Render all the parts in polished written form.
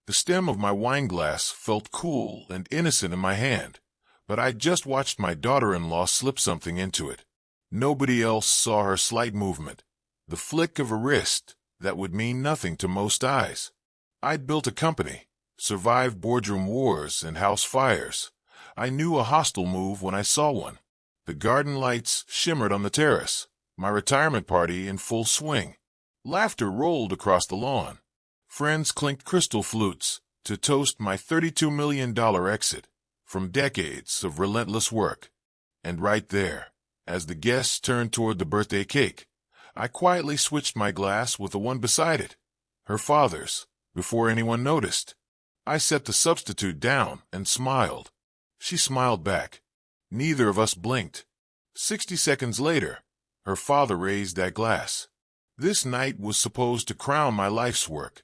The stem of my wineglass felt cool and innocent in my hand, but I'd just watched my daughter-in-law slip something into it. Nobody else saw her slight movement, the flick of a wrist that would mean nothing to most eyes. I'd built a company, survived boardroom wars and house fires. I knew a hostile move when I saw one. The garden lights shimmered on the terrace, my retirement party in full swing. Laughter rolled across the lawn. Friends clinked crystal flutes to toast my $32 million exit from decades of relentless work. And right there, as the guests turned toward the birthday cake, I quietly switched my glass with the one beside it, her father's, before anyone noticed. I set the substitute down and smiled. She smiled back. Neither of us blinked. 60 seconds later, her father raised that glass. This night was supposed to crown my life's work.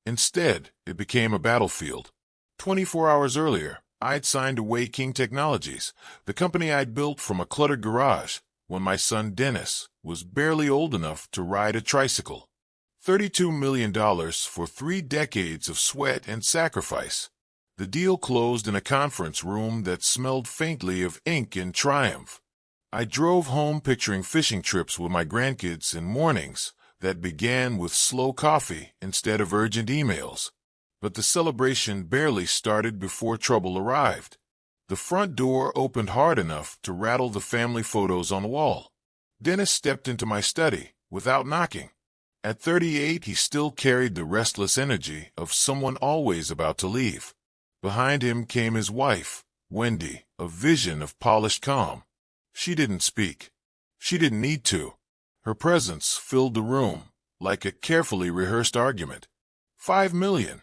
Instead, it became a battlefield. 24 hours earlier, I'd signed away King Technologies, the company I'd built from a cluttered garage, when my son Dennis was barely old enough to ride a tricycle. $32 million for 3 decades of sweat and sacrifice. The deal closed in a conference room that smelled faintly of ink and triumph. I drove home picturing fishing trips with my grandkids and mornings that began with slow coffee instead of urgent emails. But the celebration barely started before trouble arrived. The front door opened hard enough to rattle the family photos on the wall. Dennis stepped into my study without knocking. At 38, he still carried the restless energy of someone always about to leave. Behind him came his wife, Wendy, a vision of polished calm. She didn't speak. She didn't need to. Her presence filled the room, like a carefully rehearsed argument. $5 million,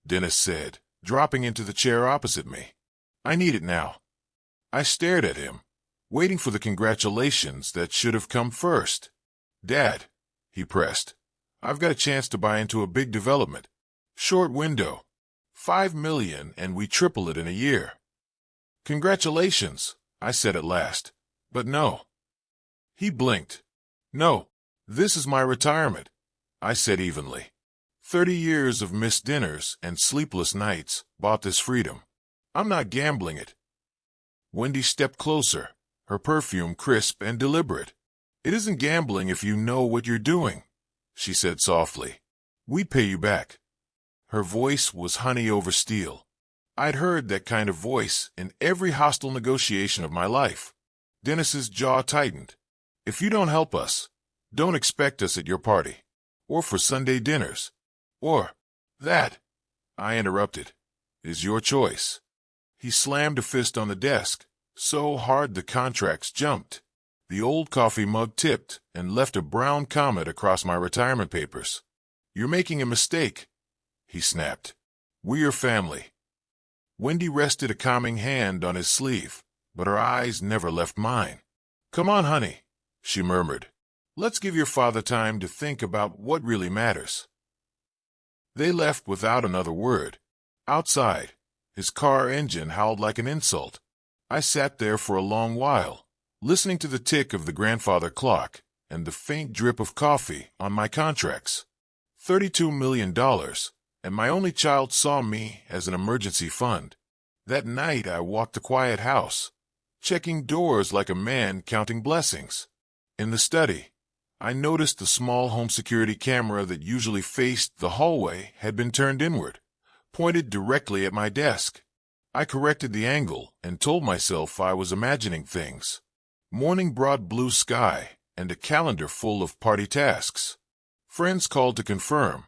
Dennis said, dropping into the chair opposite me. I need it now. I stared at him, waiting for the congratulations that should have come first. Dad, he pressed, I've got a chance to buy into a big development. Short window. $5 million and we triple it in a year. Congratulations, I said at last. But no. He blinked. No, this is my retirement, I said evenly. 30 years of missed dinners and sleepless nights bought this freedom. I'm not gambling it. Wendy stepped closer, her perfume crisp and deliberate. It isn't gambling if you know what you're doing, she said softly. We pay you back. Her voice was honey over steel. I'd heard that kind of voice in every hostile negotiation of my life. Dennis's jaw tightened. If you don't help us, don't expect us at your party, or for Sunday dinners, or that, I interrupted, is your choice. He slammed a fist on the desk, so hard the contracts jumped. The old coffee mug tipped and left a brown comet across my retirement papers. You're making a mistake, he snapped. We're your family. Wendy rested a calming hand on his sleeve, but her eyes never left mine. Come on, honey, she murmured. Let's give your father time to think about what really matters. They left without another word. Outside, his car engine howled like an insult. I sat there for a long while, listening to the tick of the grandfather clock and the faint drip of coffee on my contracts. $32 million, and my only child saw me as an emergency fund. That night I walked the quiet house, checking doors like a man counting blessings. In the study, I noticed the small home security camera that usually faced the hallway had been turned inward, pointed directly at my desk. I corrected the angle and told myself I was imagining things. Morning brought blue sky and a calendar full of party tasks. Friends called to confirm.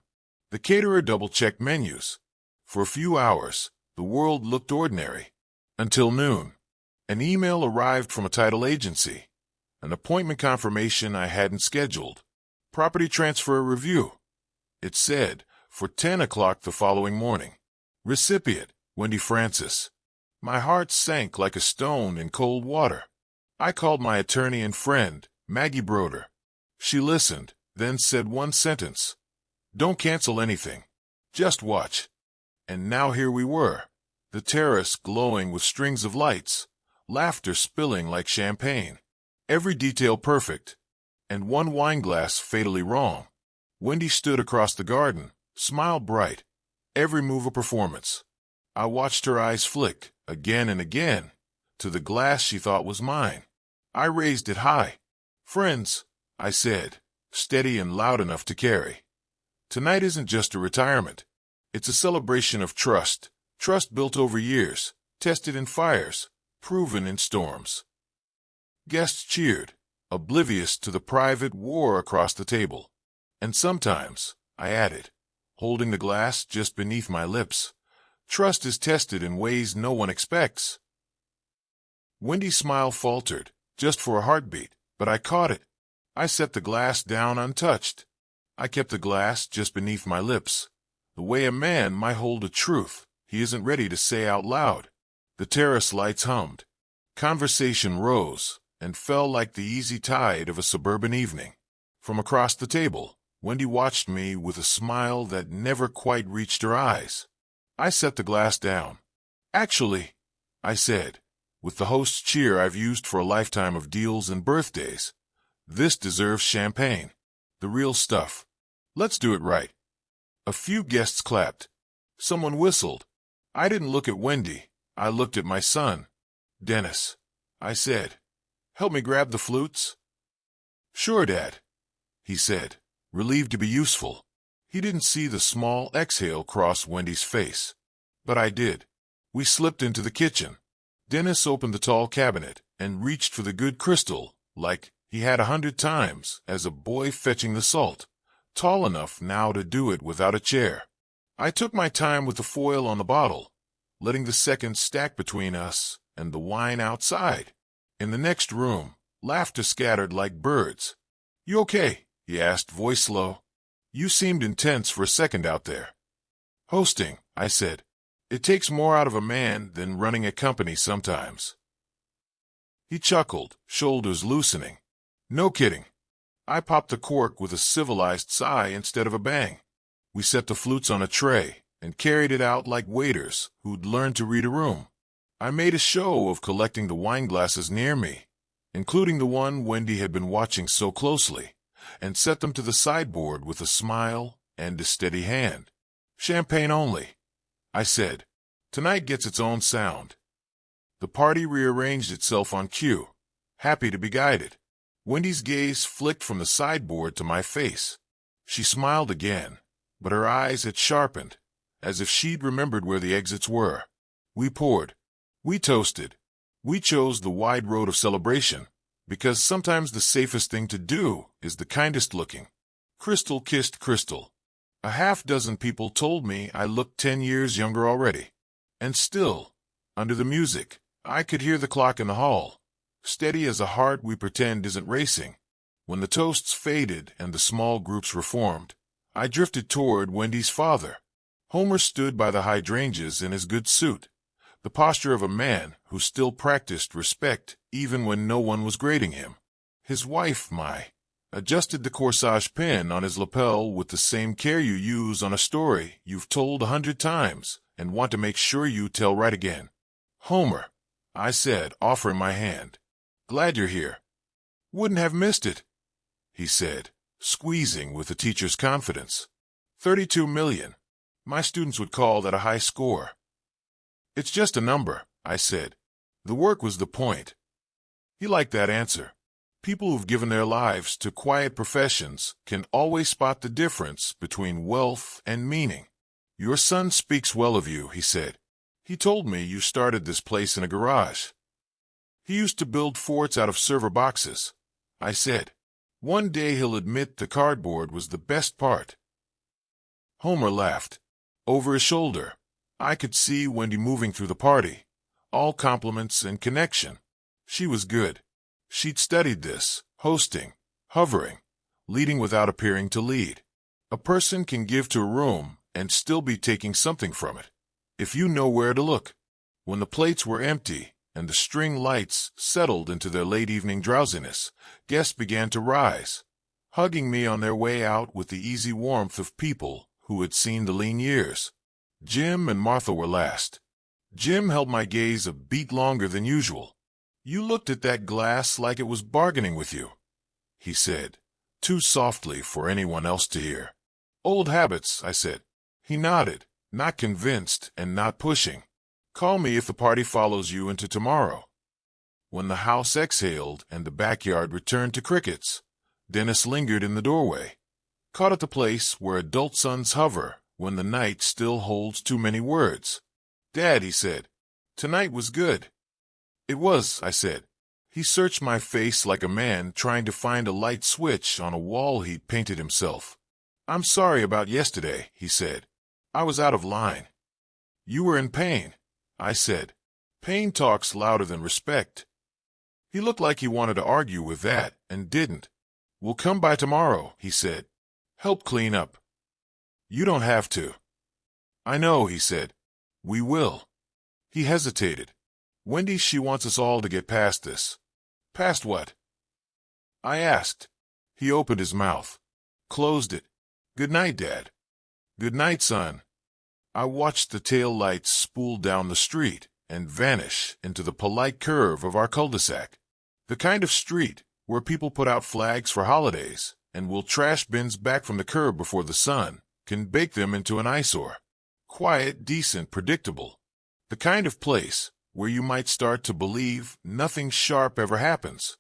The caterer double-checked menus. For a few hours, the world looked ordinary. Until noon. An email arrived from a title agency. An appointment confirmation I hadn't scheduled. Property transfer review. It said, for 10 o'clock the following morning. Recipient, Wendy Francis. My heart sank like a stone in cold water. I called my attorney and friend, Maggie Broder. She listened, then said one sentence. Don't cancel anything. Just watch. And now here we were. The terrace glowing with strings of lights. Laughter spilling like champagne. Every detail perfect. And one wineglass fatally wrong. Wendy stood across the garden, smile bright. every move a performance. I watched her eyes flick, again and again, to the glass she thought was mine. I raised it high. "Friends," I said, steady and loud enough to carry. "Tonight isn't just a retirement. It's a celebration of trust, trust built over years, tested in fires, proven in storms." Guests cheered, oblivious to the private war across the table. "And sometimes," I added, holding the glass just beneath my lips, "trust is tested in ways no one expects." Wendy's smile faltered, just for a heartbeat, but I caught it. I set the glass down untouched. I kept the glass just beneath my lips, the way a man might hold a truth he isn't ready to say out loud. The terrace lights hummed. Conversation rose and fell like the easy tide of a suburban evening. From across the table, Wendy watched me with a smile that never quite reached her eyes. I set the glass down. "Actually," I said, with the host's cheer I've used for a lifetime of deals and birthdays, "this deserves champagne. The real stuff. Let's do it right." A few guests clapped. Someone whistled. I didn't look at Wendy. I looked at my son. "Dennis," I said, "help me grab the flutes." "Sure, Dad," he said, relieved to be useful. He didn't see the small exhale cross Wendy's face. But I did. We slipped into the kitchen. Dennis opened the tall cabinet and reached for the good crystal, like he had 100 times as a boy fetching the salt, tall enough now to do it without a chair. I took my time with the foil on the bottle, letting the seconds stack between us and the wine outside. In the next room, laughter scattered like birds. "You okay?" he asked, voice low. "You seemed intense for a second out there." "Hosting," I said. "It takes more out of a man than running a company sometimes." He chuckled, shoulders loosening. "No kidding." I popped the cork with a civilized sigh instead of a bang. We set the flutes on a tray and carried it out like waiters who'd learned to read a room. I made a show of collecting the wine glasses near me, including the one Wendy had been watching so closely, and set them to the sideboard with a smile and a steady hand. "Champagne only," I said. "Tonight gets its own sound." The party rearranged itself on cue, happy to be guided. Wendy's gaze flicked from the sideboard to my face. She smiled again, but her eyes had sharpened, as if she'd remembered where the exits were. We poured. We toasted. We chose the wide road of celebration, because sometimes the safest thing to do is the kindest looking. Crystal kissed crystal. A half-dozen people told me I looked 10 years younger already. And still, under the music, I could hear the clock in the hall, steady as a heart we pretend isn't racing. When the toasts faded and the small groups reformed, I drifted toward Wendy's father. Homer stood by the hydrangeas in his good suit, the posture of a man who still practiced respect even when no one was grading him. His wife, Mai, adjusted the corsage pin on his lapel with the same care you use on a story you've told 100 times and want to make sure you tell right again. "Homer," I said, offering my hand. "Glad you're here." "Wouldn't have missed it," he said, squeezing with the teacher's confidence. 32 million. My students would call that a high score. "It's just a number," I said. "The work was the point." He liked that answer. People who've given their lives to quiet professions can always spot the difference between wealth and meaning. "Your son speaks well of you," he said. "He told me you started this place in a garage." "He used to build forts out of server boxes," I said. "One day he'll admit the cardboard was the best part." Homer laughed. Over his shoulder, I could see Wendy moving through the party, all compliments and connection. She was good. She'd studied this, hosting, hovering, leading without appearing to lead. A person can give to a room and still be taking something from it, if you know where to look. When the plates were empty and the string lights settled into their late evening drowsiness, guests began to rise, hugging me on their way out with the easy warmth of people who had seen the lean years. Jim and Martha were last. Jim held my gaze a beat longer than usual. "You looked at that glass like it was bargaining with you," he said, too softly for anyone else to hear. "Old habits," I said. He nodded, not convinced and not pushing. Call me if the party follows you into tomorrow. When the house exhaled and the backyard returned to crickets, Dennis lingered in the doorway, caught at the place where adult sons hover when the night still holds too many words. "Dad," he said, "tonight was good." "It was," I said. He searched my face like a man trying to find a light switch on a wall he'd painted himself. "I'm sorry about yesterday," he said. "I was out of line." "You were in pain," I said. "Pain talks louder than respect." He looked like he wanted to argue with that, and didn't. "We'll come by tomorrow," he said. "Help clean up." "You don't have to." "I know," he said. "We will." He hesitated. "Wendy, she wants us all to get past this." "Past what?" I asked. He opened his mouth, closed it. "Good night, Dad." "Good night, son." I watched the tail lights spool down the street and vanish into the polite curve of our cul-de-sac. The kind of street where people put out flags for holidays and will trash bins back from the curb before the sun can bake them into an eyesore. Quiet, decent, predictable. The kind of place where you might start to believe nothing sharp ever happens.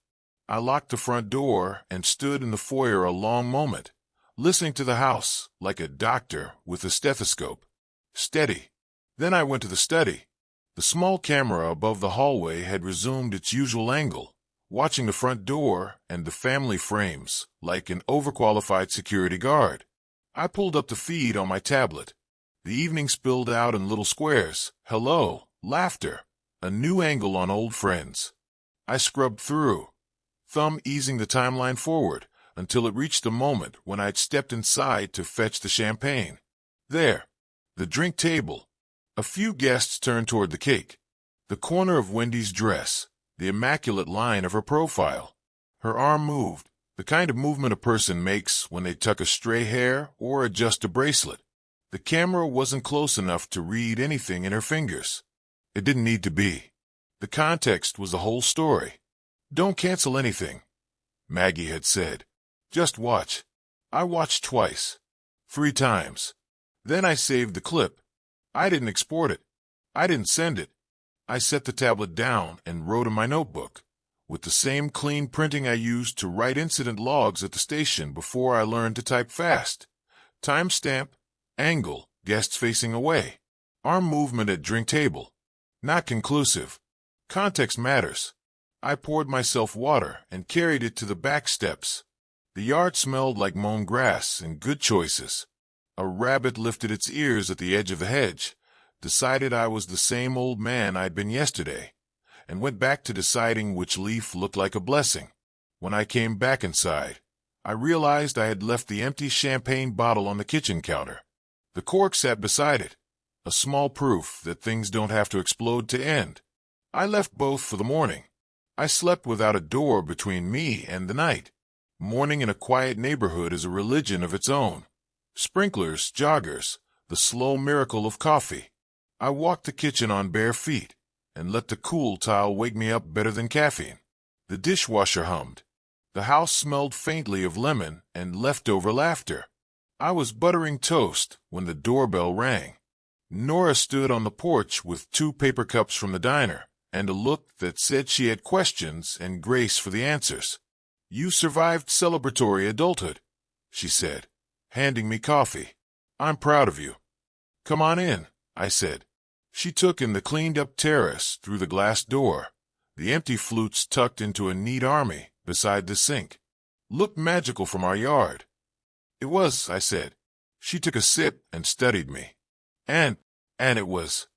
I locked the front door and stood in the foyer a long moment, listening to the house like a doctor with a stethoscope. Steady. Then I went to the study. The small camera above the hallway had resumed its usual angle, watching the front door and the family frames like an overqualified security guard. I pulled up the feed on my tablet. The evening spilled out in little squares. Hello, laughter, a new angle on old friends. I scrubbed through, thumb easing the timeline forward until it reached the moment when I'd stepped inside to fetch the champagne. There, the drink table. A few guests turned toward the cake. The corner of Wendy's dress, the immaculate line of her profile. Her arm moved, the kind of movement a person makes when they tuck a stray hair or adjust a bracelet. The camera wasn't close enough to read anything in her fingers. It didn't need to be. The context was the whole story. "Don't cancel anything," Maggie had said. "Just watch." I watched twice. 3 times. Then I saved the clip. I didn't export it. I didn't send it. I set the tablet down and wrote in my notebook, with the same clean printing I used to write incident logs at the station before I learned to type fast. Timestamp, angle, guests facing away. Arm movement at drink table. Not conclusive. Context matters. I poured myself water and carried it to the back steps. The yard smelled like mown grass and good choices. A rabbit lifted its ears at the edge of the hedge, decided I was the same old man I'd been yesterday, and went back to deciding which leaf looked like a blessing. When I came back inside, I realized I had left the empty champagne bottle on the kitchen counter. The cork sat beside it, a small proof that things don't have to explode to end. I left both for the morning. I slept without a door between me and the night. Morning in a quiet neighborhood is a religion of its own. Sprinklers, joggers, the slow miracle of coffee. I walked the kitchen on bare feet and let the cool tile wake me up better than caffeine. The dishwasher hummed. The house smelled faintly of lemon and leftover laughter. I was buttering toast when the doorbell rang. Nora stood on the porch with 2 paper cups from the diner and a look that said she had questions and grace for the answers. "You survived celebratory adulthood," she said, handing me coffee. "I'm proud of you." "Come on in," I said. She took in the cleaned-up terrace through the glass door, the empty flutes tucked into a neat army beside the sink. "Looked magical from our yard." "It was," I said. She took a sip and studied me. And it was."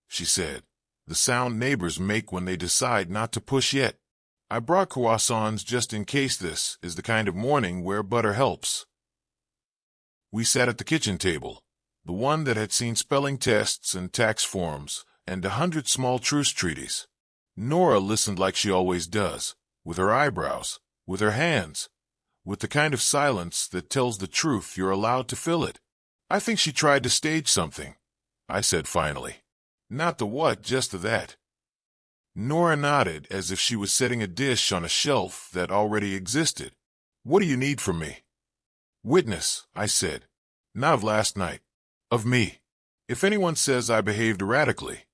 She said, the sound neighbors make when they decide not to push yet. "I brought croissants just in case this is the kind of morning where butter helps." We sat at the kitchen table, the one that had seen spelling tests and tax forms and 100 small truce treaties. Nora listened like she always does, with her eyebrows, with her hands, with the kind of silence that tells the truth you're allowed to fill it. "I think she tried to stage something," I said finally. "Not the what, just the that." Nora nodded as if she was setting a dish on a shelf that already existed. "What do you need from me?" "Witness," I said. "Not of last night. Of me. If anyone says I behaved erratically,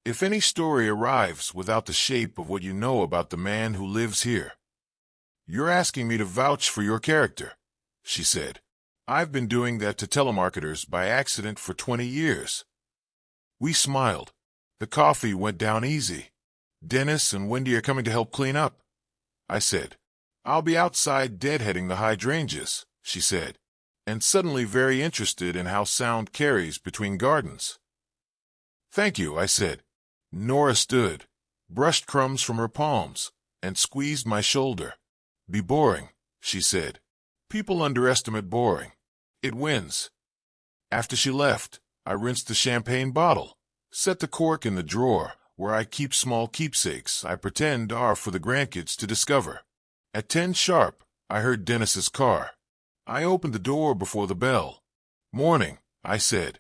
if any story arrives without the shape of what you know about the man who lives here, you're asking me to vouch for your character, she said. I've been doing that to telemarketers by accident for 20 years. We smiled. The coffee went down easy. Dennis and Wendy are coming to help clean up, I said. I'll be outside deadheading the hydrangeas, she said, and suddenly very interested in how sound carries between gardens. Thank you, I said. Nora stood, brushed crumbs from her palms, and squeezed my shoulder. Be boring, she said. People underestimate boring. It wins. After she left, I rinsed the champagne bottle, set the cork in the drawer where I keep small keepsakes I pretend are for the grandkids to discover. At 10 sharp, I heard Dennis's car. I opened the door before the bell. Morning, I said.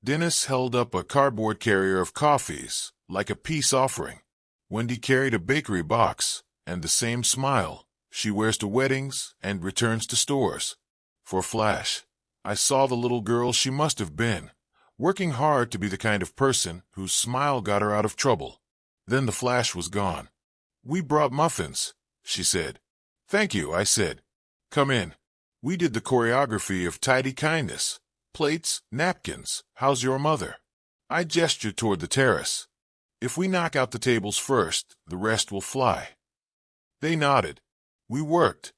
Dennis held up a cardboard carrier of coffees, like a peace offering. Wendy carried a bakery box, and the same smile she wears to weddings and returns to stores. For a flash, I saw the little girl she must have been, working hard to be the kind of person whose smile got her out of trouble. Then the flash was gone. We brought muffins, she said. Thank you, I said. Come in. We did the choreography of tidy kindness. Plates, napkins, how's your mother? I gestured toward the terrace. If we knock out the tables first, the rest will fly. They nodded. We worked.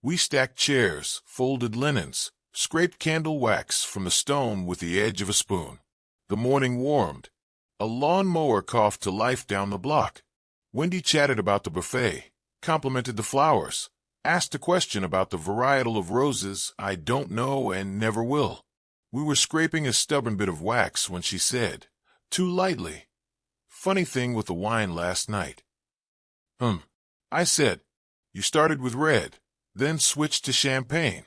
We stacked chairs, folded linens, scraped candle wax from the stone with the edge of a spoon. The morning warmed. A lawn mower coughed to life down the block. Wendy chatted about the buffet, complimented the flowers, asked a question about the varietal of roses I don't know and never will. We were scraping a stubborn bit of wax when she said, too lightly, funny thing with the wine last night. I said, you started with red, then switched to champagne,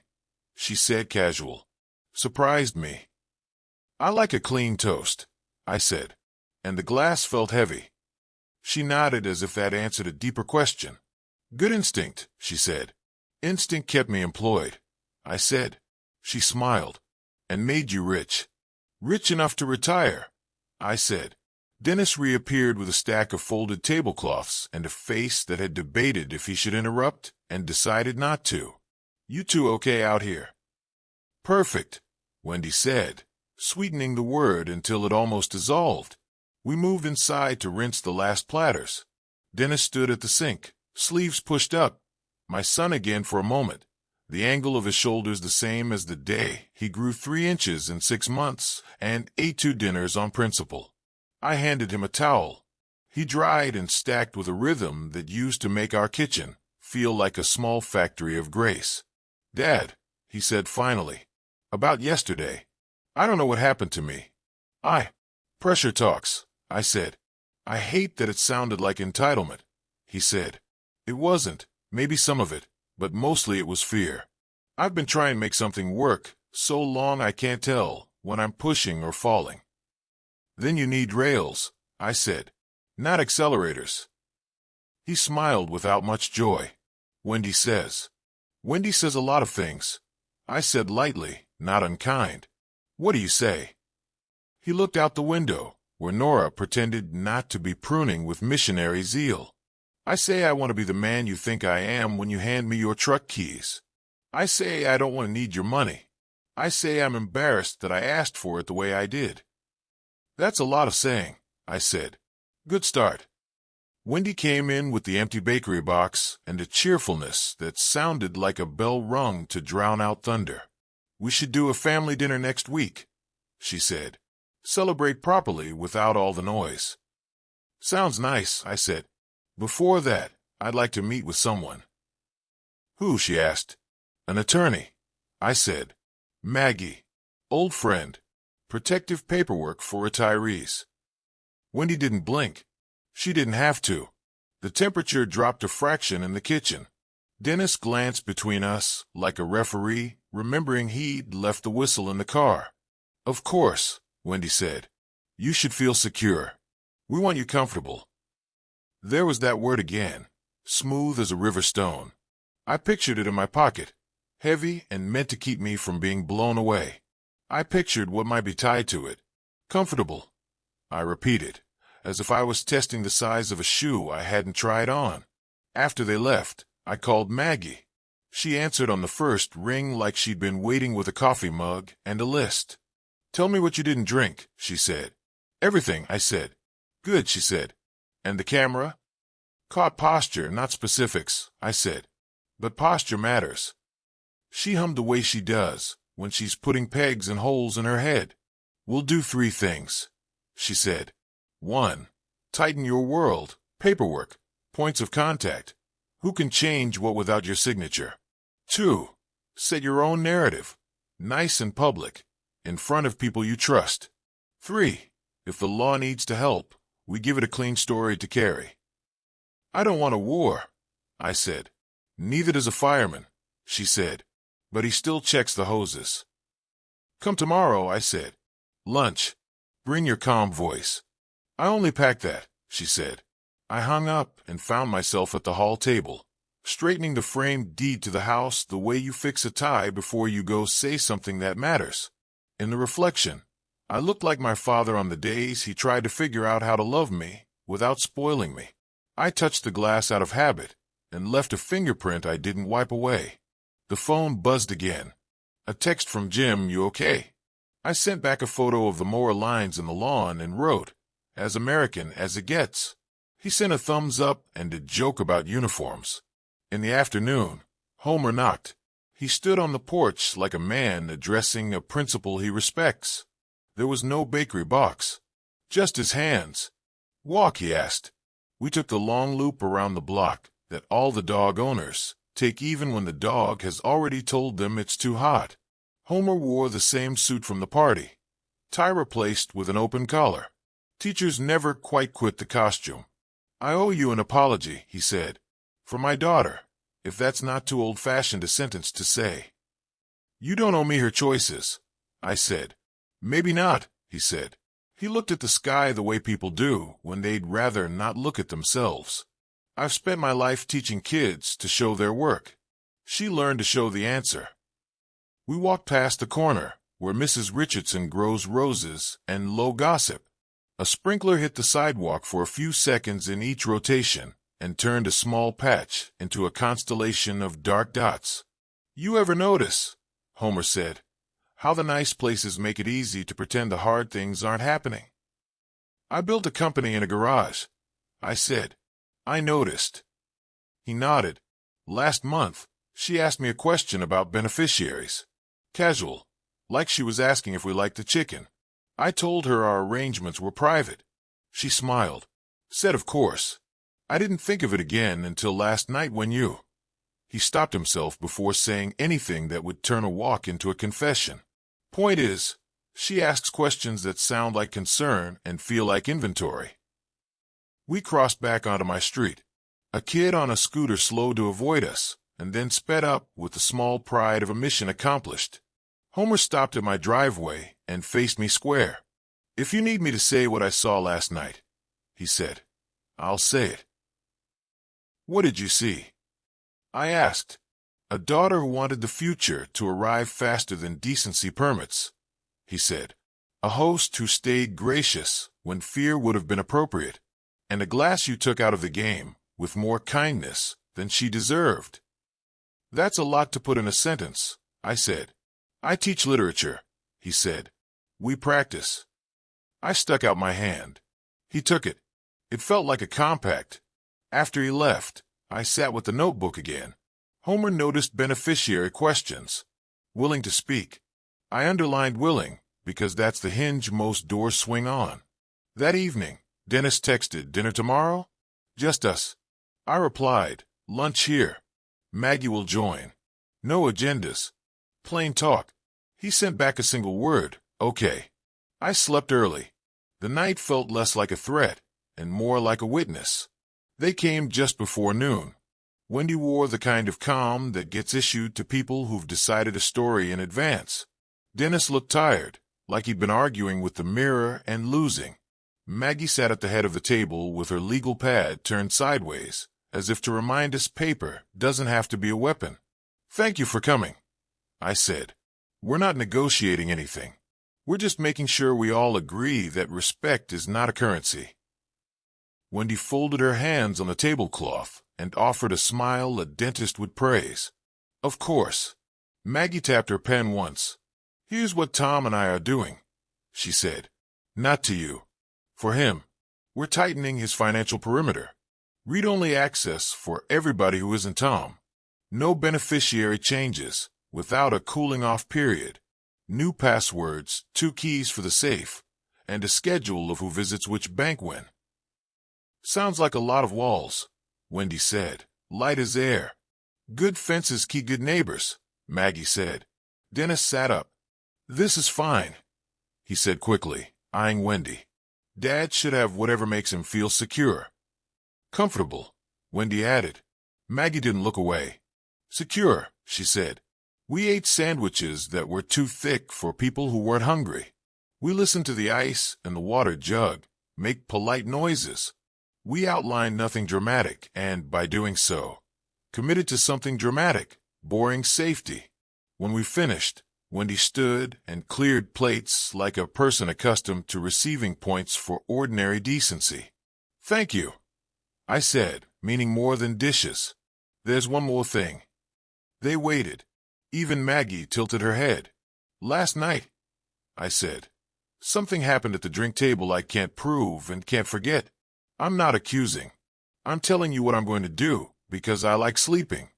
she said casual. Surprised me. I like a clean toast, I said, and the glass felt heavy. She nodded as if that answered a deeper question. Good instinct, she said. Instinct kept me employed, I said. She smiled. And made you rich. Rich enough to retire, I said. Dennis reappeared with a stack of folded tablecloths and a face that had debated if he should interrupt and decided not to. You two okay out here? Perfect, Wendy said, sweetening the word until it almost dissolved. We moved inside to rinse the last platters. Dennis stood at the sink, sleeves pushed up, my son again for a moment. The angle of his shoulders the same as the day he grew 3 inches in 6 months and ate 2 dinners on principle. I handed him a towel. He dried and stacked with a rhythm that used to make our kitchen feel like a small factory of grace. Dad, he said finally, about yesterday. I don't know what happened to me. Pressure talks, I said. I hate that it sounded like entitlement, he said. It wasn't, maybe some of it, but mostly it was fear. I've been trying to make something work so long I can't tell when I'm pushing or falling. Then you need rails, I said, not accelerators. He smiled without much joy. Wendy says a lot of things, I said lightly, not unkind. What do you say? He looked out the window, where Nora pretended not to be pruning with missionary zeal. I say I want to be the man you think I am when you hand me your truck keys. I say I don't want to need your money. I say I'm embarrassed that I asked for it the way I did. That's a lot of saying, I said. Good start. Wendy came in with the empty bakery box and a cheerfulness that sounded like a bell rung to drown out thunder. We should do a family dinner next week, she said. Celebrate properly without all the noise. Sounds nice, I said. Before that, I'd like to meet with someone. Who? She asked. An attorney, I said. Maggie. Old friend. Protective paperwork for retirees. Wendy didn't blink. She didn't have to. The temperature dropped a fraction in the kitchen. Dennis glanced between us like a referee, remembering he'd left the whistle in the car. Of course, Wendy said. You should feel secure. We want you comfortable. There was that word again, smooth as a river stone. I pictured it in my pocket, heavy and meant to keep me from being blown away. I pictured what might be tied to it. Comfortable, I repeated, as if I was testing the size of a shoe I hadn't tried on. After they left, I called Maggie. She answered on the first ring like she'd been waiting with a coffee mug and a list. "Tell me what you didn't drink," she said. "Everything," I said. "Good," she said. "And the camera?" "Caught posture, not specifics," I said. "But posture matters." She hummed the way she does when she's putting pegs and holes in her head. "We'll do 3 things," she said. 1. Tighten your world, paperwork, points of contact. Who can change what without your signature? 2. Set your own narrative, nice and public, in front of people you trust. 3. If the law needs to help, we give it a clean story to carry. "I don't want a war," I said. "Neither does a fireman," she said. "But he still checks the hoses." "Come tomorrow," I said. "Lunch. Bring your calm voice." "I only packed that," she said. I hung up and found myself at the hall table, straightening the framed deed to the house the way you fix a tie before you go say something that matters. In the reflection, I looked like my father on the days he tried to figure out how to love me without spoiling me. I touched the glass out of habit and left a fingerprint I didn't wipe away. The phone buzzed again. A text from Jim, "You okay?" I sent back a photo of the mower lines in the lawn and wrote, "As American as it gets." He sent a thumbs up and a joke about uniforms. In the afternoon, Homer knocked. He stood on the porch like a man addressing a principal he respects. There was no bakery box, just his hands. "Walk?" he asked. We took the long loop around the block that all the dog owners take even when the dog has already told them it's too hot. Homer wore the same suit from the party, tie replaced with an open collar. Teachers never quite quit the costume. "I owe you an apology," he said, "for my daughter, if that's not too old-fashioned a sentence to say." "You don't owe me her choices," I said. "Maybe not," he said. He looked at the sky the way people do when they'd rather not look at themselves. "I've spent my life teaching kids to show their work. She learned to show the answer." We walked past the corner where Mrs. Richardson grows roses and low gossip. A sprinkler hit the sidewalk for a few seconds in each rotation and turned a small patch into a constellation of dark dots. "You ever notice," Homer said, "how the nice places make it easy to pretend the hard things aren't happening?" "I built a company in a garage," I said. "I noticed." He nodded. "Last month, she asked me a question about beneficiaries. Casual, like she was asking if we liked the chicken. I told her our arrangements were private. She smiled, said of course. I didn't think of it again until last night when you—" He stopped himself before saying anything that would turn a walk into a confession. "Point is, she asks questions that sound like concern and feel like inventory." We crossed back onto my street. A kid on a scooter slowed to avoid us, and then sped up with the small pride of a mission accomplished. Homer stopped at my driveway and faced me square. "If you need me to say what I saw last night," he said, "I'll say it." "What did you see?" I asked. "A daughter who wanted the future to arrive faster than decency permits," he said. "A host who stayed gracious when fear would have been appropriate, and a glass you took out of the game with more kindness than she deserved." "That's a lot to put in a sentence," I said. "I teach literature," he said. "We practice." I stuck out my hand. He took it. It felt like a compact. After he left, I sat with the notebook again. Homer noticed beneficiary questions. Willing to speak. I underlined willing, because that's the hinge most doors swing on. That evening, Dennis texted, "Dinner tomorrow?" "Just us." I replied, "Lunch here. Maggie will join. No agendas. Plain talk." He sent back a single word, "Okay." I slept early. The night felt less like a threat and more like a witness. They came just before noon. Wendy wore the kind of calm that gets issued to people who've decided a story in advance. Dennis looked tired, like he'd been arguing with the mirror and losing. Maggie sat at the head of the table with her legal pad turned sideways, as if to remind us paper doesn't have to be a weapon. "Thank you for coming," I said. "We're not negotiating anything. We're just making sure we all agree that respect is not a currency." Wendy folded her hands on the tablecloth and offered a smile a dentist would praise. "Of course." Maggie tapped her pen once. "Here's what Tom and I are doing," she said. "Not to you. For him. We're tightening his financial perimeter. Read-only access for everybody who isn't Tom. No beneficiary changes without a cooling-off period. New passwords, 2 keys for the safe, and a schedule of who visits which bank when." "Sounds like a lot of walls," Wendy said, light as air. "Good fences keep good neighbors," Maggie said. Dennis sat up. "This is fine," he said quickly, eyeing Wendy. "Dad should have whatever makes him feel secure." "Comfortable," Wendy added. Maggie didn't look away. "Secure," she said. "We ate sandwiches that were too thick for people who weren't hungry. We listened to the ice and the water jug make polite noises. We outlined nothing dramatic and, by doing so, committed to something dramatic, boring safety. When we finished, Wendy stood and cleared plates like a person accustomed to receiving points for ordinary decency. "Thank you," I said, meaning more than dishes. "There's one more thing." They waited. Even Maggie tilted her head. "Last night," I said, "something happened at the drink table I can't prove and can't forget. I'm not accusing. I'm telling you what I'm going to do, because I like sleeping.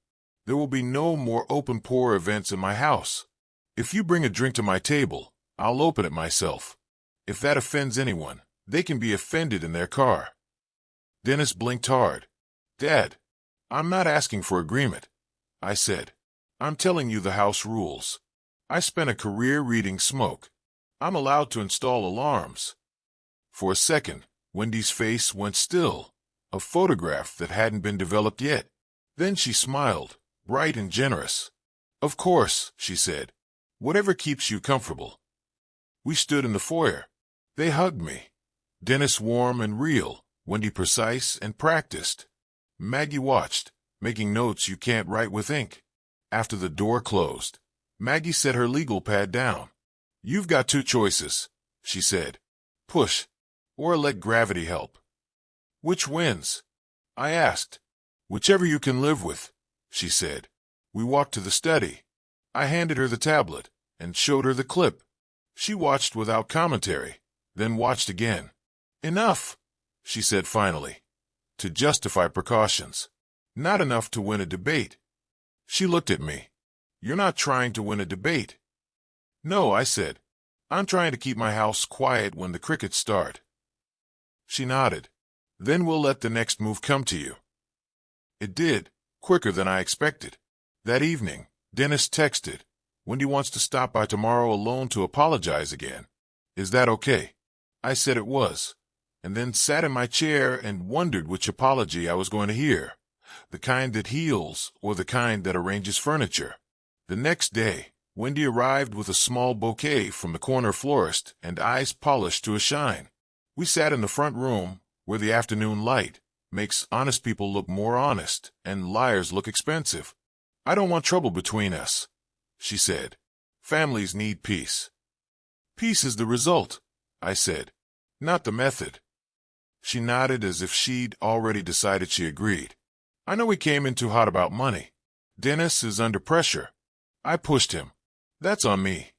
There will be no more open pour events in my house. If you bring a drink to my table, I'll open it myself. If that offends anyone, they can be offended in their car." Dennis blinked hard. "Dad, I'm not asking for agreement," I said. "I'm telling you the house rules. I spent a career reading smoke. I'm allowed to install alarms." For a second, Wendy's face went still, a photograph that hadn't been developed yet. Then she smiled, bright and generous. "Of course," she said. "Whatever keeps you comfortable." We stood in the foyer. They hugged me. Dennis warm and real, Wendy precise and practiced. Maggie watched, making notes you can't write with ink. After the door closed, Maggie set her legal pad down. "You've got 2 choices," she said. "Push, or let gravity help." "Which wins?" I asked. "Whichever you can live with," she said. We walked to the study. I handed her the tablet and showed her the clip. She watched without commentary, then watched again. "Enough," she said finally, to justify precautions. "Not enough to win a debate." She looked at me. "You're not trying to win a debate." "No," I said. "I'm trying to keep my house quiet when the crickets start." She nodded. "Then we'll let the next move come to you." It did, quicker than I expected. That evening, Dennis texted, "Wendy wants to stop by tomorrow alone to apologize again. Is that okay?" I said it was, and then sat in my chair and wondered which apology I was going to hear, the kind that heals or the kind that arranges furniture. The next day, Wendy arrived with a small bouquet from the corner florist and eyes polished to a shine. We sat in the front room, where the afternoon light makes honest people look more honest and liars look expensive. "I don't want trouble between us," she said. "Families need peace." "Peace is the result," I said, "not the method." She nodded as if she'd already decided she agreed. "I know we came in too hot about money. Dennis is under pressure." I pushed him. "That's on me."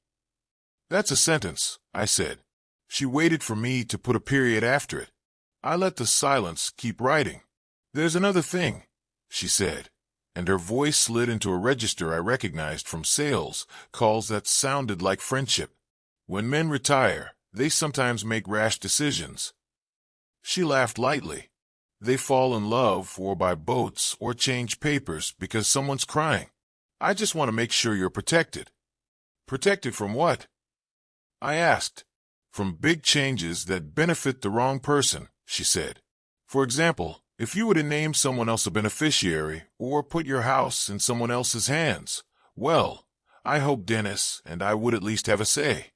"That's a sentence," I said. She waited for me to put a period after it. I let the silence keep writing. "There's another thing," she said, and her voice slid into a register I recognized from sales calls that sounded like friendship. "When men retire, they sometimes make rash decisions." She laughed lightly. "They fall in love or buy boats or change papers because someone's crying. I just want to make sure you're protected." "Protected from what?" I asked. "From big changes that benefit the wrong person," she said. "For example, if you were to name someone else a beneficiary or put your house in someone else's hands, well, I hope Dennis and I would at least have a say."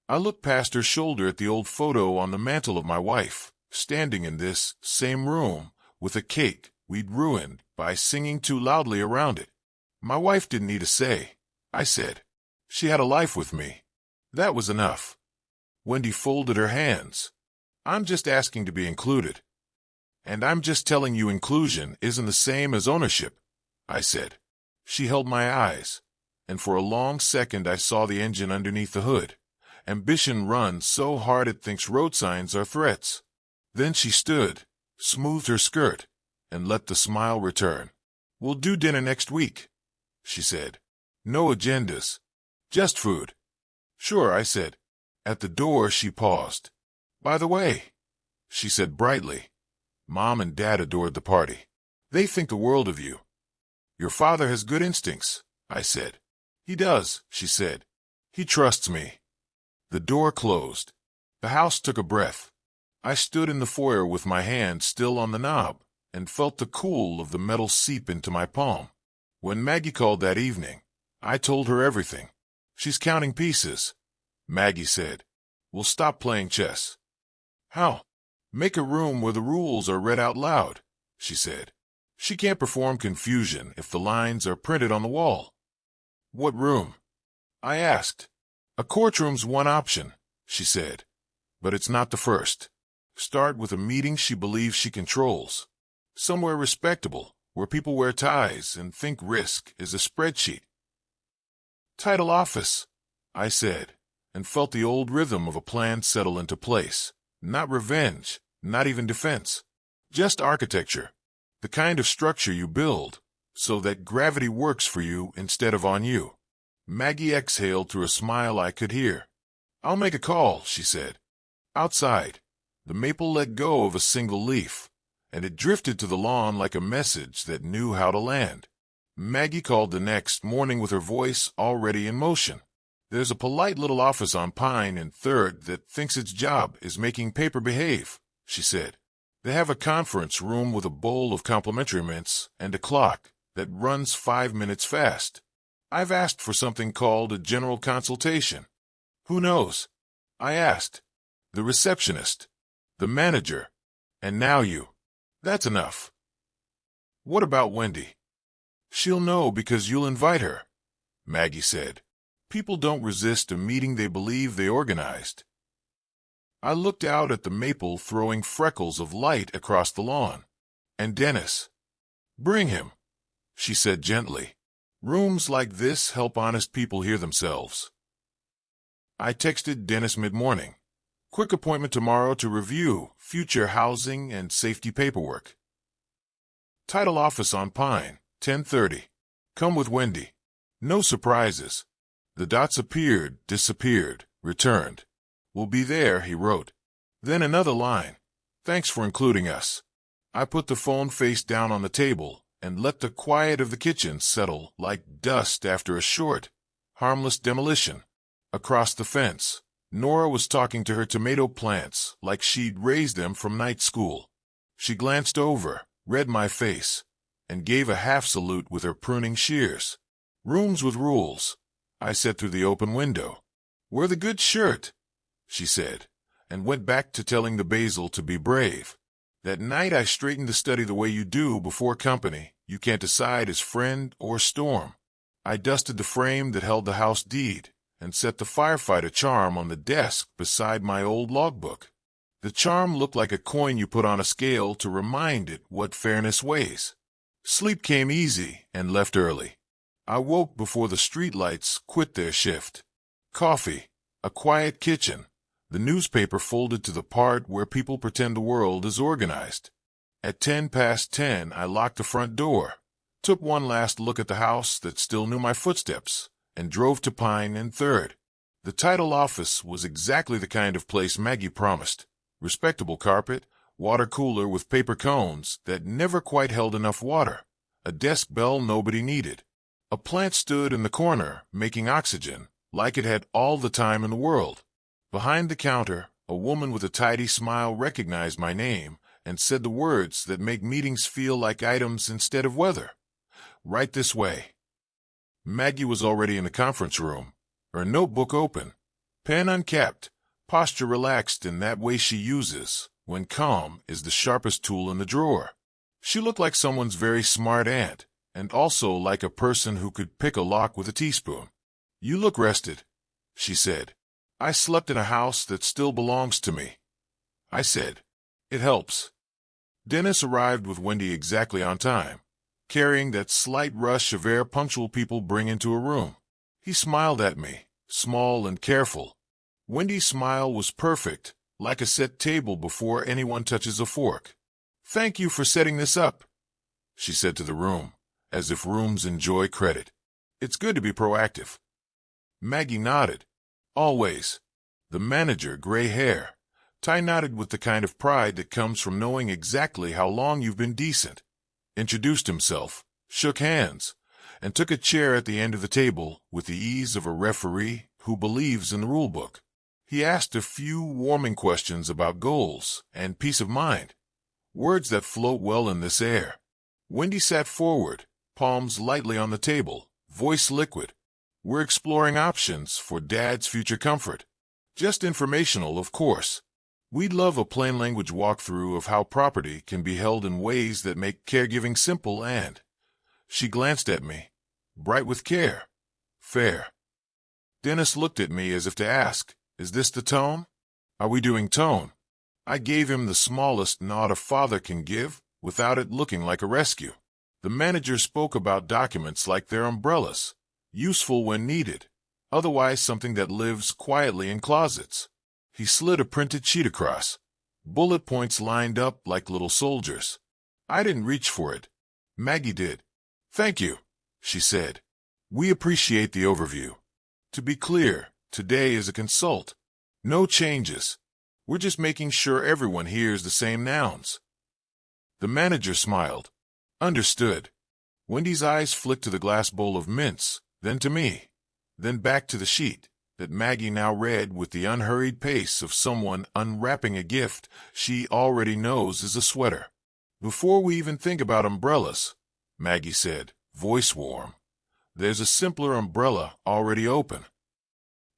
I looked past her shoulder at the old photo on the mantel of my wife, standing in this same room with a cake we'd ruined by singing too loudly around it. "My wife didn't need a say," I said. "She had a life with me. That was enough. Wendy folded her hands. I'm just asking to be included. And I'm just telling you inclusion isn't the same as ownership, I said. She held my eyes, and for a long second I saw the engine underneath the hood. Ambition runs so hard it thinks road signs are threats. Then she stood, smoothed her skirt, and let the smile return. We'll do dinner next week, she said. No agendas. Just food. Sure, I said. At the door she paused. By the way, she said brightly, Mom and Dad adored the party. They think the world of you. Your father has good instincts, I said. He does, she said. He trusts me. The door closed. The house took a breath. I stood in the foyer with my hand still on the knob and felt the cool of the metal seep into my palm. When Maggie called that evening, I told her everything. She's counting pieces, Maggie said. We'll stop playing chess. How? Make a room where the rules are read out loud, she said. She can't perform confusion if the lines are printed on the wall. What room? I asked. A courtroom's one option, she said, but it's not the first. Start with a meeting she believes she controls. Somewhere respectable, where people wear ties and think risk is a spreadsheet. Title office, I said, and felt the old rhythm of a plan settle into place. Not revenge, not even defense. Just architecture. The kind of structure you build so that gravity works for you instead of on you. Maggie exhaled through a smile I could hear. I'll make a call, she said. Outside, the maple let go of a single leaf, and it drifted to the lawn like a message that knew how to land. Maggie called the next morning with her voice already in motion. There's a polite little office on Pine and 3rd that thinks its job is making paper behave, she said. They have a conference room with a bowl of complimentary mints and a clock that runs 5 minutes fast. I've asked for something called a general consultation. Who knows? I asked. The receptionist, the manager, and now you. That's enough. What about Wendy? She'll know because you'll invite her, Maggie said. People don't resist a meeting they believe they organized. I looked out at the maple throwing freckles of light across the lawn. And Dennis. Bring him, she said gently. Rooms like this help honest people hear themselves. I texted Dennis mid-morning. Quick appointment tomorrow to review future housing and safety paperwork. Title office on Pine, 10:30. Come with Wendy. No surprises. The dots appeared, disappeared, returned. We'll be there, he wrote. Then another line. Thanks for including us. I put the phone face down on the table and let the quiet of the kitchen settle like dust after a short, harmless demolition. Across the fence, Nora was talking to her tomato plants like she'd raised them from night school. She glanced over, read my face, and gave a half salute with her pruning shears. Rooms with rules, I said through the open window. Wear the good shirt, she said, and went back to telling the basil to be brave. That night I straightened the study the way you do before company. You can't decide as friend or storm. I dusted the frame that held the house deed and set the firefighter charm on the desk beside my old logbook. The charm looked like a coin you put on a scale to remind it what fairness weighs. Sleep came easy and left early. I woke before the streetlights quit their shift. Coffee, a quiet kitchen, the newspaper folded to the part where people pretend the world is organized. At 10:10, I locked the front door, took one last look at the house that still knew my footsteps, and drove to Pine and 3rd. The title office was exactly the kind of place Maggie promised. Respectable carpet, water cooler with paper cones that never quite held enough water, a desk bell nobody needed. A plant stood in the corner, making oxygen, like it had all the time in the world. Behind the counter, a woman with a tidy smile recognized my name and said the words that make meetings feel like items instead of weather. Right this way. Maggie was already in the conference room, her notebook open, pen uncapped, posture relaxed in that way she uses when calm is the sharpest tool in the drawer. She looked like someone's very smart aunt, and also like a person who could pick a lock with a teaspoon. You look rested, she said. I slept in a house that still belongs to me, I said. It helps. Dennis arrived with Wendy exactly on time, carrying that slight rush of air punctual people bring into a room. He smiled at me, small and careful. Wendy's smile was perfect, like a set table before anyone touches a fork. "Thank you for setting this up," she said to the room, as if rooms enjoy credit. "It's good to be proactive." Maggie nodded. "Always." The manager, gray hair, tie-knotted with the kind of pride that comes from knowing exactly how long you've been decent, introduced himself, shook hands, and took a chair at the end of the table with the ease of a referee who believes in the rulebook. He asked a few warming questions about goals and peace of mind, words that float well in this air. Wendy sat forward, palms lightly on the table, voice liquid. "We're exploring options for Dad's future comfort. Just informational, of course. We'd love a plain language walkthrough of how property can be held in ways that make caregiving simple and—" She glanced at me, bright with care. "Fair." Dennis looked at me as if to ask, "Is this the tone? Are we doing tone?" I gave him the smallest nod a father can give without it looking like a rescue. The manager spoke about documents like they're umbrellas, useful when needed, otherwise something that lives quietly in closets. He slid a printed sheet across, bullet points lined up like little soldiers. I didn't reach for it. Maggie did. "Thank you," she said. "We appreciate the overview. To be clear, today is a consult. No changes. We're just making sure everyone hears the same nouns." The manager smiled. "Understood." Wendy's eyes flicked to the glass bowl of mints, then to me, then back to the sheet that Maggie now read with the unhurried pace of someone unwrapping a gift she already knows is a sweater. "Before we even think about umbrellas," Maggie said, voice warm, "there's a simpler umbrella already open."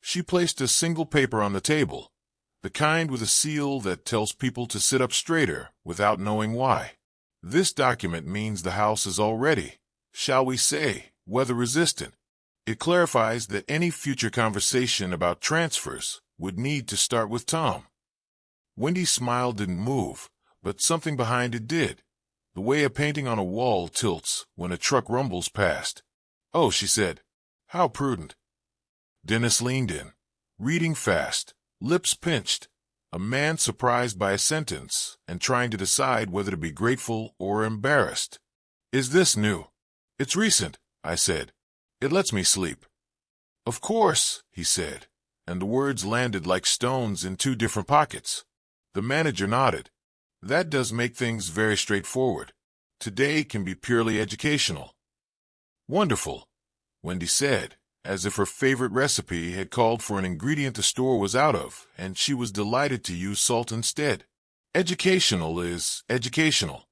She placed a single paper on the table, the kind with a seal that tells people to sit up straighter without knowing why. "This document means the house is already, shall we say, weather-resistant. It clarifies that any future conversation about transfers would need to start with Tom." Wendy's smile didn't move, but something behind it did, the way a painting on a wall tilts when a truck rumbles past. "Oh," she said. "How prudent." Dennis leaned in, reading fast, lips pinched, a man surprised by a sentence and trying to decide whether to be grateful or embarrassed. "Is this new?" "It's recent," I said. "It lets me sleep." "Of course," he said, and the words landed like stones in two different pockets. The manager nodded. "That does make things very straightforward. Today can be purely educational." "Wonderful," Wendy said, as if her favorite recipe had called for an ingredient the store was out of, and she was delighted to use salt instead. "Educational is educational."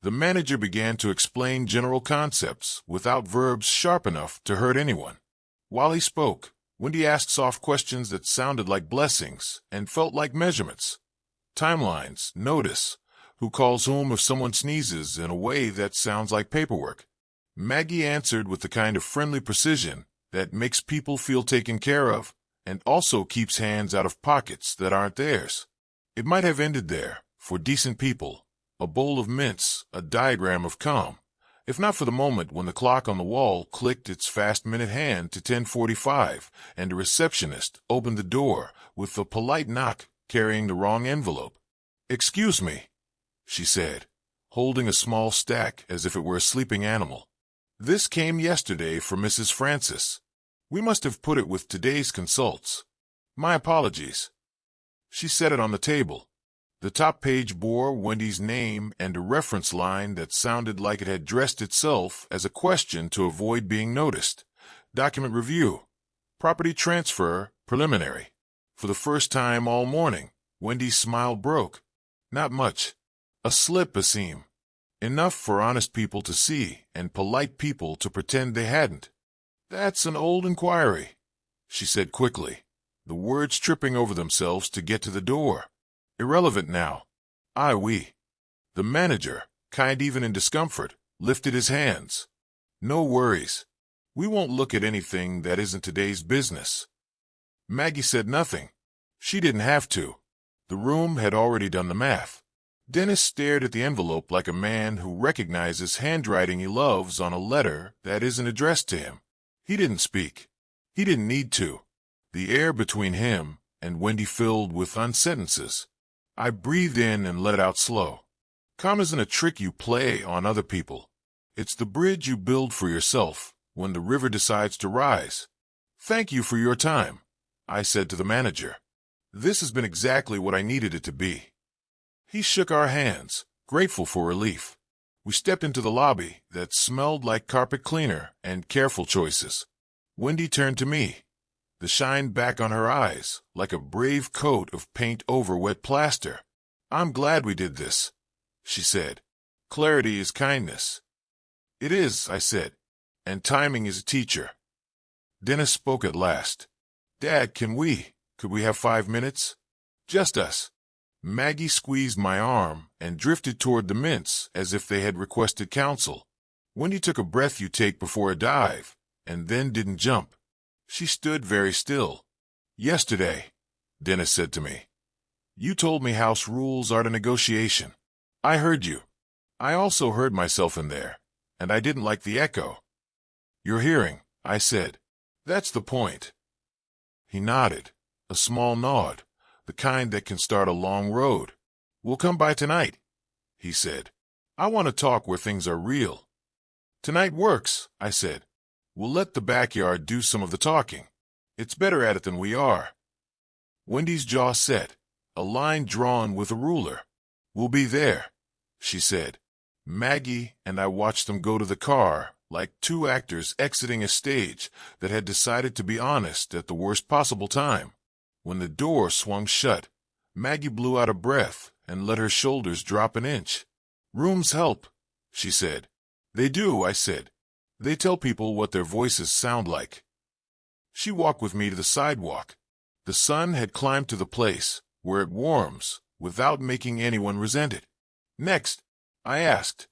The manager began to explain general concepts without verbs sharp enough to hurt anyone. While he spoke, Wendy asked soft questions that sounded like blessings and felt like measurements. Timelines, notice, who calls whom if someone sneezes in a way that sounds like paperwork. Maggie answered with the kind of friendly precision that makes people feel taken care of and also keeps hands out of pockets that aren't theirs. It might have ended there, for decent people. A bowl of mints, a diagram of calm, if not for the moment when the clock on the wall clicked its fast-minute hand to 10:45 and a receptionist opened the door with a polite knock carrying the wrong envelope. "Excuse me," she said, holding a small stack as if it were a sleeping animal. "This came yesterday for Mrs. Francis. We must have put it with today's consults. My apologies." She set it on the table. The top page bore Wendy's name and a reference line that sounded like it had dressed itself as a question to avoid being noticed. "Document review. Property transfer preliminary." For the first time all morning, Wendy's smile broke. Not much. A slip, a seam. Enough for honest people to see and polite people to pretend they hadn't. "That's an old inquiry," she said quickly, the words tripping over themselves to get to the door. "Irrelevant now." We. The manager, kind even in discomfort, lifted his hands. "No worries. We won't look at anything that isn't today's business." Maggie said nothing. She didn't have to. The room had already done the math. Dennis stared at the envelope like a man who recognizes handwriting he loves on a letter that isn't addressed to him. He didn't speak. He didn't need to. The air between him and Wendy filled with unsentences. I breathed in and let it out slow. Calm isn't a trick you play on other people. It's the bridge you build for yourself when the river decides to rise. Thank you for your time, I said to the manager. This has been exactly what I needed it to be. He shook our hands, grateful for relief. We stepped into the lobby that smelled like carpet cleaner and careful choices. Wendy turned to me, the shine back on her eyes like a brave coat of paint over wet plaster. I'm glad we did this, she said. Clarity is kindness. It is, I said, and timing is a teacher. Dennis spoke at last. Dad, could we have 5 minutes? Just us. Maggie squeezed my arm and drifted toward the mints as if they had requested counsel. Wendy took a breath you take before a dive, and then didn't jump. She stood very still. Yesterday, Dennis said to me, you told me house rules are a negotiation. I heard you. I also heard myself in there, and I didn't like the echo. You're hearing, I said. That's the point. He nodded, a small nod, the kind that can start a long road. We'll come by tonight, he said. I want to talk where things are real. Tonight works, I said. We'll let the backyard do some of the talking. It's better at it than we are. Wendy's jaw set, a line drawn with a ruler. We'll be there, she said. Maggie and I watched them go to the car like two actors exiting a stage that had decided to be honest at the worst possible time. When the door swung shut, Maggie blew out a breath and let her shoulders drop an inch. Rooms help, she said. They do, I said. They tell people what their voices sound like. She walked with me to the sidewalk. The sun had climbed to the place where it warms without making anyone resent it. Next, I asked.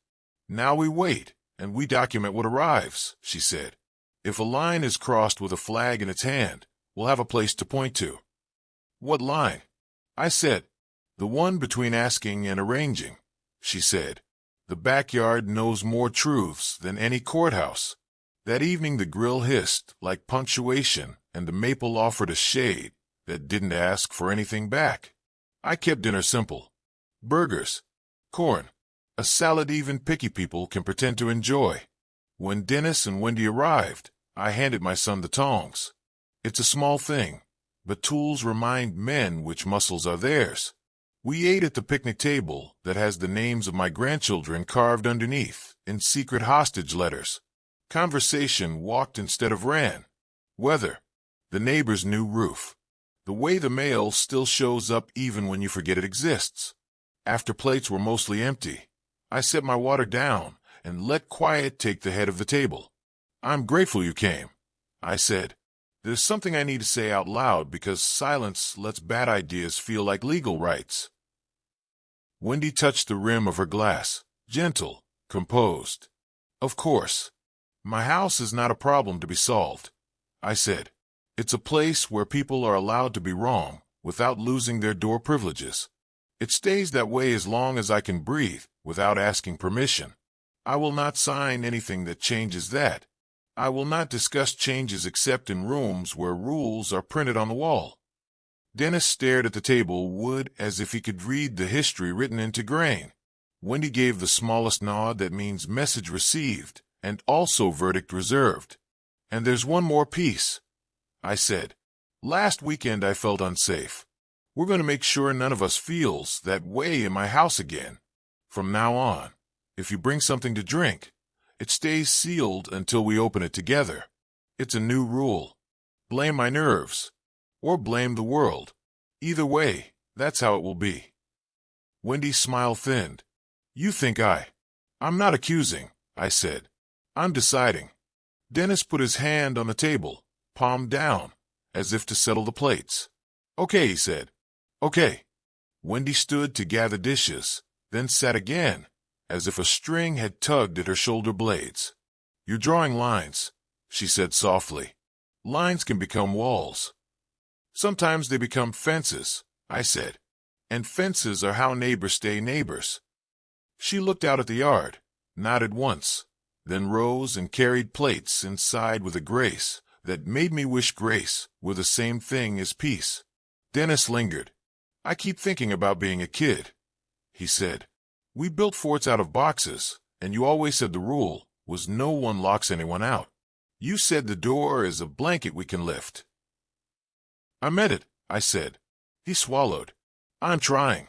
Now we wait, and we document what arrives, she said. If a line is crossed with a flag in its hand, we'll have a place to point to. What line? I said. The one between asking and arranging, she said. The backyard knows more truths than any courthouse. That evening the grill hissed like punctuation, and the maple offered a shade that didn't ask for anything back. I kept dinner simple. Burgers, corn, a salad even picky people can pretend to enjoy. When Dennis and Wendy arrived, I handed my son the tongs. It's a small thing, but tools remind men which muscles are theirs. We ate at the picnic table that has the names of my grandchildren carved underneath in secret hostage letters. Conversation walked instead of ran. Weather, the neighbor's new roof, the way the mail still shows up even when you forget it exists. After plates were mostly empty, I set my water down and let quiet take the head of the table. I'm grateful you came, I said. There's something I need to say out loud because silence lets bad ideas feel like legal rights. Wendy touched the rim of her glass, gentle, composed. Of course. My house is not a problem to be solved, I said. It's a place where people are allowed to be wrong without losing their door privileges. It stays that way as long as I can breathe without asking permission. I will not sign anything that changes that. I will not discuss changes except in rooms where rules are printed on the wall. Dennis stared at the table wood as if he could read the history written into grain. Wendy gave the smallest nod that means message received and also verdict reserved. And there's one more piece, I said. Last weekend I felt unsafe. We're going to make sure none of us feels that way in my house again. From now on, if you bring something to drink, it stays sealed until we open it together. It's a new rule. Blame my nerves, or blame the world. Either way, that's how it will be. Wendy's smile thinned. You think I'm not accusing, I said. I'm deciding. Dennis put his hand on the table, palm down, as if to settle the plates. Okay, he said. Okay. Wendy stood to gather dishes, then sat again, as if a string had tugged at her shoulder blades. You're drawing lines, she said softly. Lines can become walls. Sometimes they become fences, I said. And fences are how neighbors stay neighbors. She looked out at the yard, nodded once, then rose and carried plates inside with a grace that made me wish grace were the same thing as peace. Dennis lingered. I keep thinking about being a kid, he said. We built forts out of boxes, and you always said the rule was no one locks anyone out. You said the door is a blanket we can lift. I meant it, I said. He swallowed. I'm trying.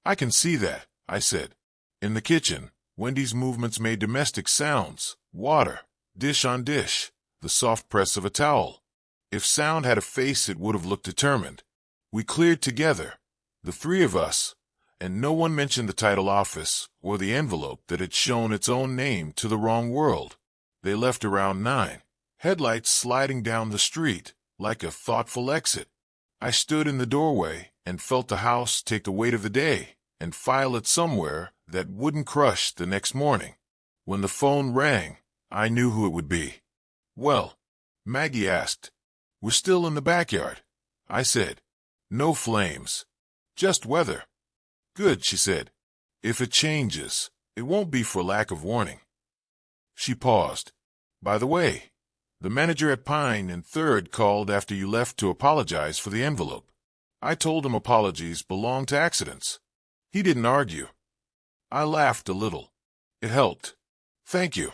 I can see that, I said. In the kitchen, Wendy's movements made domestic sounds, water, dish on dish, the soft press of a towel. If sound had a face, it would have looked determined. We cleared together, the three of us, and no one mentioned the title office or the envelope that had shown its own name to the wrong world. They left around 9, headlights sliding down the street like a thoughtful exit. I stood in the doorway and felt the house take the weight of the day and file it somewhere that wouldn't crush the next morning. When the phone rang, I knew who it would be. Well, Maggie asked. We're still in the backyard, I said. No flames. Just weather. Good, she said. If it changes, it won't be for lack of warning. She paused. By the way, the manager at Pine and Third called after you left to apologize for the envelope. I told him apologies belong to accidents. He didn't argue. I laughed a little. It helped. Thank you.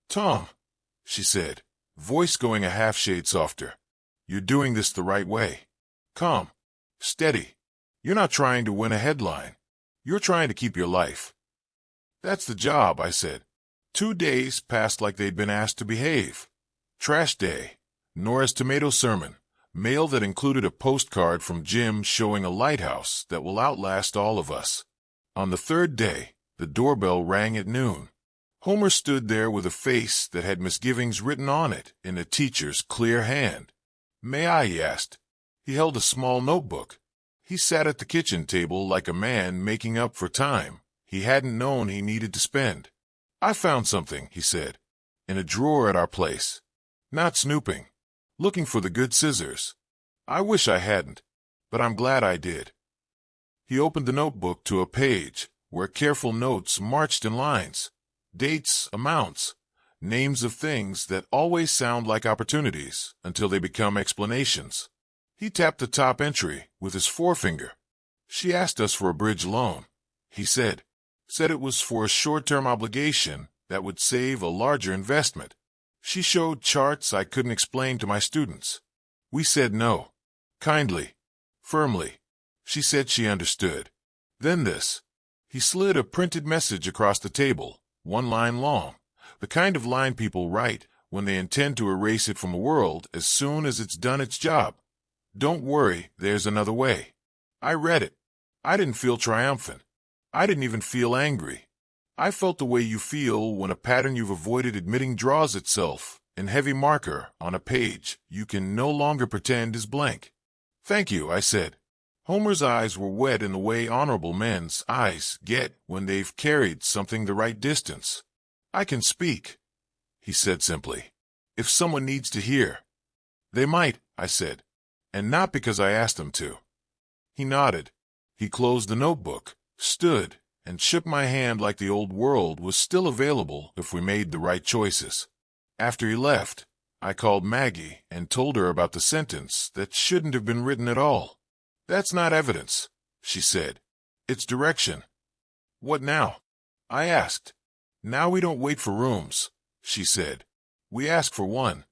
Tom, she said, voice going a half shade softer. You're doing this the right way. Calm. Steady. You're not trying to win a headline. You're trying to keep your life. That's the job, I said. 2 days passed like they'd been asked to behave. Trash day. Nora's tomato sermon. Mail that included a postcard from Jim showing a lighthouse that will outlast all of us. On the 3rd day, the doorbell rang at noon. Homer stood there with a face that had misgivings written on it in a teacher's clear hand. May I? He asked. He held a small notebook. He sat at the kitchen table like a man making up for time he hadn't known he needed to spend. I found something, he said, in a drawer at our place. Not snooping. Looking for the good scissors. I wish I hadn't, but I'm glad I did. He opened the notebook to a page where careful notes marched in lines. Dates, amounts, names of things that always sound like opportunities until they become explanations. He tapped the top entry with his forefinger. She asked us for a bridge loan, he said. Said it was for a short-term obligation that would save a larger investment. She showed charts I couldn't explain to my students. We said no. Kindly. Firmly. She said she understood. Then this. He slid a printed message across the table, 1 line long, the kind of line people write when they intend to erase it from the world as soon as it's done its job. Don't worry, there's another way. I read it. I didn't feel triumphant. I didn't even feel angry. I felt the way you feel when a pattern you've avoided admitting draws itself in heavy marker on a page you can no longer pretend is blank. Thank you, I said. Homer's eyes were wet in the way honorable men's eyes get when they've carried something the right distance. I can speak, he said simply. If someone needs to hear. They might, I said, and not because I asked them to. He nodded. He closed the notebook, stood, and shook my hand like the old world was still available if we made the right choices. After he left, I called Maggie and told her about the sentence that shouldn't have been written at all. That's not evidence, she said. It's direction. What now? I asked. Now we don't wait for rooms, she said. We ask for one.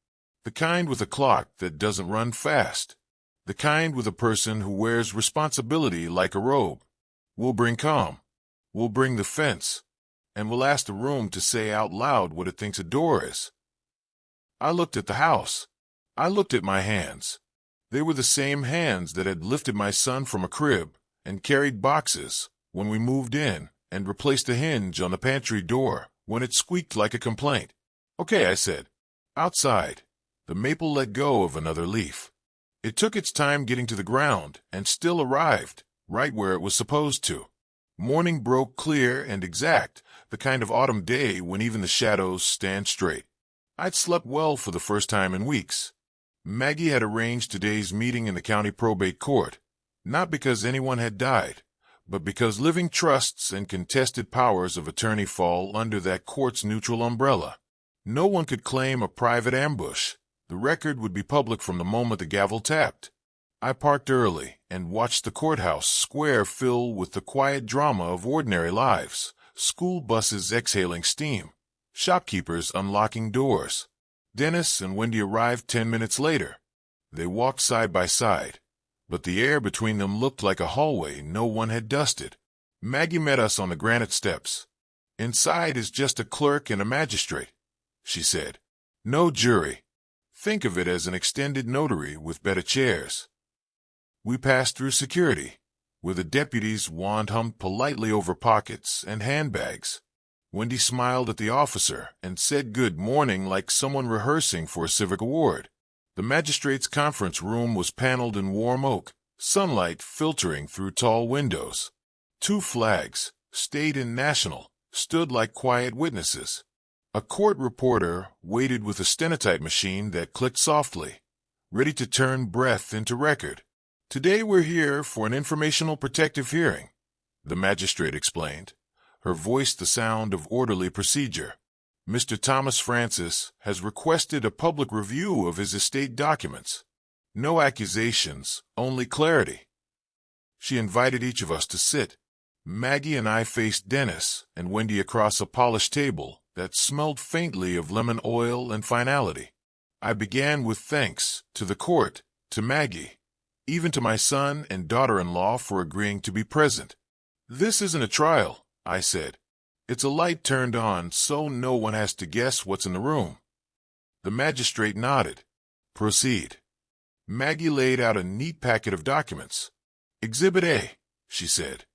The kind with a clock that doesn't run fast. The kind with a person who wears responsibility like a robe. We'll bring calm. We'll bring the fence. And we'll ask the room to say out loud what it thinks a door is. I looked at the house. I looked at my hands. They were the same hands that had lifted my son from a crib and carried boxes when we moved in and replaced the hinge on the pantry door when it squeaked like a complaint. Okay, I said. Outside. The maple let go of another leaf. It took its time getting to the ground and still arrived right where it was supposed to. Morning broke clear and exact, the kind of autumn day when even the shadows stand straight. I'd slept well for the first time in weeks. Maggie had arranged today's meeting in the county probate court, not because anyone had died, but because living trusts and contested powers of attorney fall under that court's neutral umbrella. No one could claim a private ambush. The record would be public from the moment the gavel tapped. I parked early and watched the courthouse square fill with the quiet drama of ordinary lives, school buses exhaling steam, shopkeepers unlocking doors. Dennis and Wendy arrived 10 minutes later. They walked side by side, but the air between them looked like a hallway no one had dusted. Maggie met us on the granite steps. "Inside is just a clerk and a magistrate," she said. "No jury. Think of it as an extended notary with better chairs." We passed through security, where the deputy's wand hummed politely over pockets and handbags. Wendy smiled at the officer and said good morning like someone rehearsing for a civic award. The magistrate's conference room was paneled in warm oak, sunlight filtering through tall windows. 2 flags, state and national, stood like quiet witnesses. A court reporter waited with a stenotype machine that clicked softly, ready to turn breath into record. "Today we're here for an informational protective hearing," the magistrate explained, her voice the sound of orderly procedure. "Mr. Thomas Francis has requested a public review of his estate documents. No accusations, only clarity." She invited each of us to sit. Maggie and I faced Dennis and Wendy across a polished table that smelled faintly of lemon oil and finality. I began with thanks to the court, to Maggie, even to my son and daughter-in-law for agreeing to be present. "This isn't a trial," I said. "It's a light turned on so no one has to guess what's in the room." The magistrate nodded. "Proceed." Maggie laid out a neat packet of documents. "Exhibit A," she said,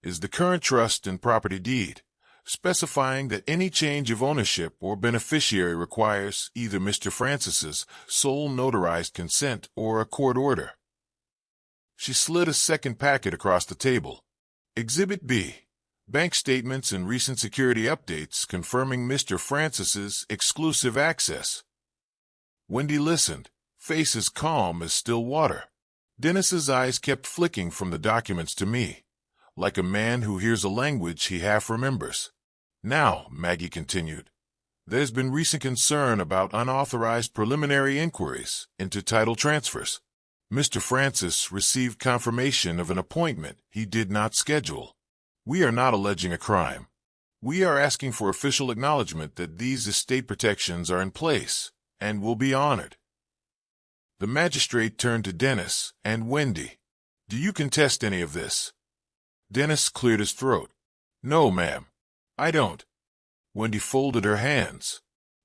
"is the current trust and property deed, specifying that any change of ownership or beneficiary requires either Mr. Francis's sole notarized consent or a court order." She slid a second packet across the table. "Exhibit B, bank statements and recent security updates confirming Mr. Francis's exclusive access." Wendy listened, face as calm as still water. Dennis's eyes kept flicking from the documents to me, like a man who hears a language he half remembers. "Now," Maggie continued, "there's been recent concern about unauthorized preliminary inquiries into title transfers. Mr. Francis received confirmation of an appointment he did not schedule. We are not alleging a crime. We are asking for official acknowledgement that these estate protections are in place and will be honored." The magistrate turned to Dennis and Wendy. "Do you contest any of this?" Dennis cleared his throat. "No, ma'am. I don't." Wendy folded her hands.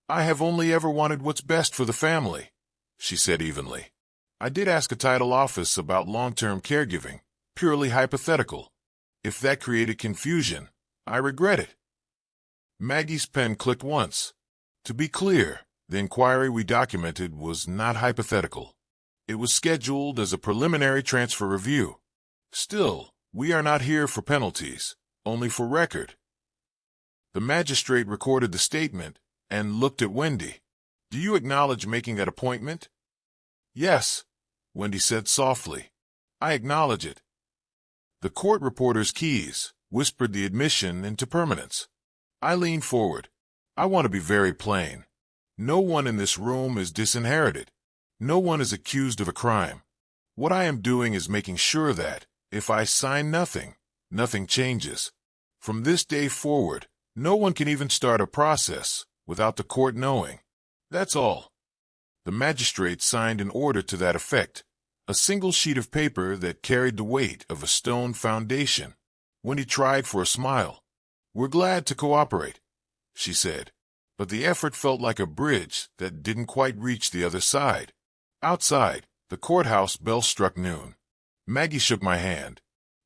"I have only ever wanted what's best for the family," she said evenly. "I did ask a title office about long-term caregiving, purely hypothetical. If that created confusion, I regret it." Maggie's pen clicked once. "To be clear, the inquiry we documented was not hypothetical. It was scheduled as a preliminary transfer review. Still, we are not here for penalties, only for record." The magistrate recorded the statement and looked at Wendy. "Do you acknowledge making that appointment?" "Yes," Wendy said softly. "I acknowledge it." The court reporter's keys whispered the admission into permanence. I leaned forward. "I want to be very plain. No one in this room is disinherited. No one is accused of a crime. What I am doing is making sure that, if I sign nothing, nothing changes. From this day forward, no one can even start a process without the court knowing. That's all." The magistrate signed an order to that effect, a single sheet of paper that carried the weight of a stone foundation. Wendy tried for a smile. "We're glad to cooperate," she said, but the effort felt like a bridge that didn't quite reach the other side. Outside, the courthouse bell struck noon. Maggie shook my hand.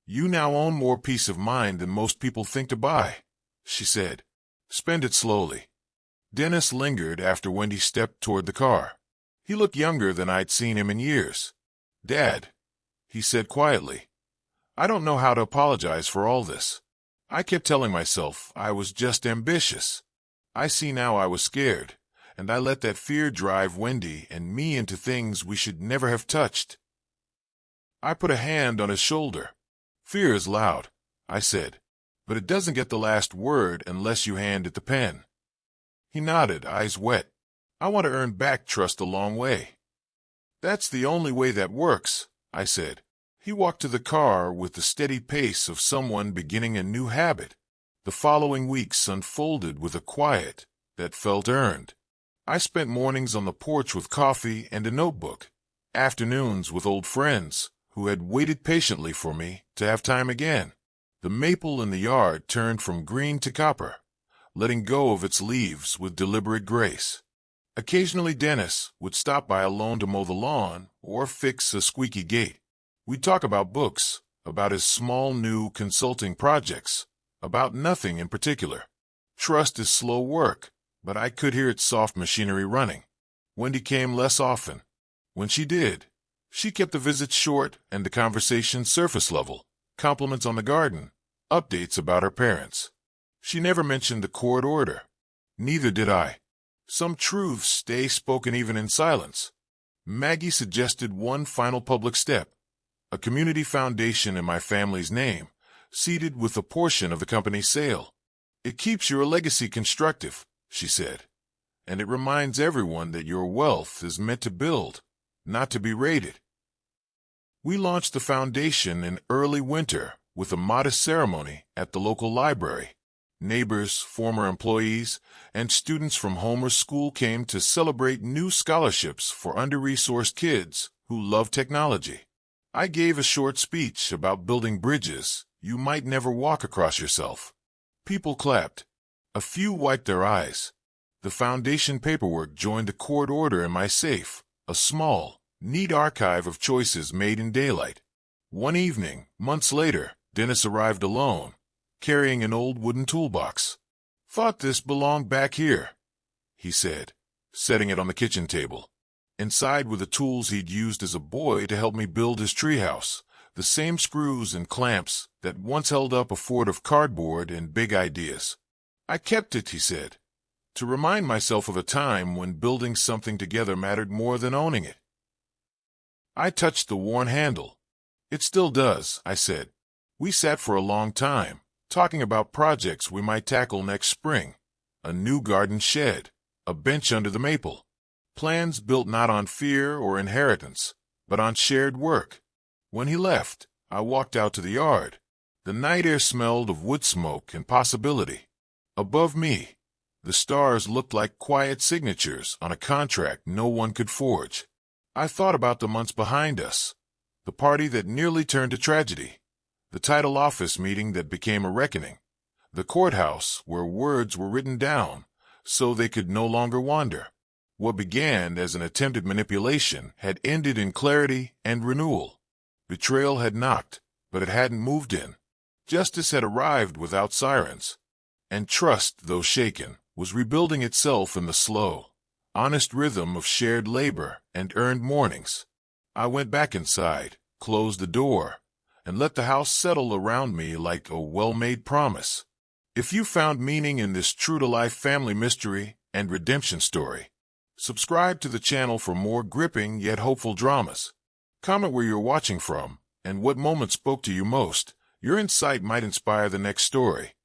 "You now own more peace of mind than most people think to buy," she said. "Spend it slowly." Dennis lingered after Wendy stepped toward the car. He looked younger than I'd seen him in years. "Dad," he said quietly, "I don't know how to apologize for all this. I kept telling myself I was just ambitious. I see now I was scared, and I let that fear drive Wendy and me into things we should never have touched. I put a hand on his shoulder. Fear is loud, I said, but it doesn't get the last word unless you hand it the pen. He nodded, eyes wet. I want to earn back trust a long way. That's the only way that works, I said. He walked to the car with the steady pace of someone beginning a new habit. The following weeks unfolded with a quiet that felt earned. I spent mornings on the porch with coffee and a notebook, afternoons with old friends who had waited patiently for me to have time again. The maple in the yard turned from green to copper, letting go of its leaves with deliberate grace. Occasionally Dennis would stop by alone to mow the lawn or fix a squeaky gate. We'd talk about books, about his small new consulting projects, about nothing in particular. Trust is slow work, but I could hear its soft machinery running. Wendy came less often. When she did, she kept the visits short and the conversation surface level, compliments on the garden, updates about her parents. She never mentioned the court order. Neither did I. Some truths stay spoken even in silence. Maggie suggested one final public step, a community foundation in my family's name, seeded with a portion of the company's sale. It keeps your legacy constructive, she said, and it reminds everyone that your wealth is meant to build, not to be raided. We launched the foundation in early winter with a modest ceremony at the local library. Neighbors, former employees, and students from Homer's school came to celebrate new scholarships for under-resourced kids who love technology. I gave a short speech about building bridges you might never walk across yourself. People clapped. A few wiped their eyes. The foundation paperwork joined the court order in my safe, a small, neat archive of choices made in daylight. One evening, months later, Dennis arrived alone, carrying an old wooden toolbox. "Thought this belonged back here," he said, setting it on the kitchen table. Inside were the tools he'd used as a boy to help me build his treehouse, the same screws and clamps that once held up a fort of cardboard and big ideas. "I kept it," he said, "to remind myself of a time when building something together mattered more than owning it." I touched the worn handle. "It still does," I said. We sat for a long time, talking about projects we might tackle next spring. A new garden shed, a bench under the maple. Plans built not on fear or inheritance, but on shared work. When he left, I walked out to the yard. The night air smelled of wood smoke and possibility. Above me, the stars looked like quiet signatures on a contract no one could forge. I thought about the months behind us, the party that nearly turned to tragedy, the title office meeting that became a reckoning, the courthouse where words were written down so they could no longer wander. What began as an attempted manipulation had ended in clarity and renewal. Betrayal had knocked, but it hadn't moved in. Justice had arrived without sirens. And trust, though shaken, was rebuilding itself in the slow, honest rhythm of shared labor and earned mornings. I went back inside, closed the door, and let the house settle around me like a well-made promise. If you found meaning in this true-to-life family mystery and redemption story, subscribe to the channel for more gripping yet hopeful dramas. Comment where you're watching from and what moment spoke to you most. Your insight might inspire the next story.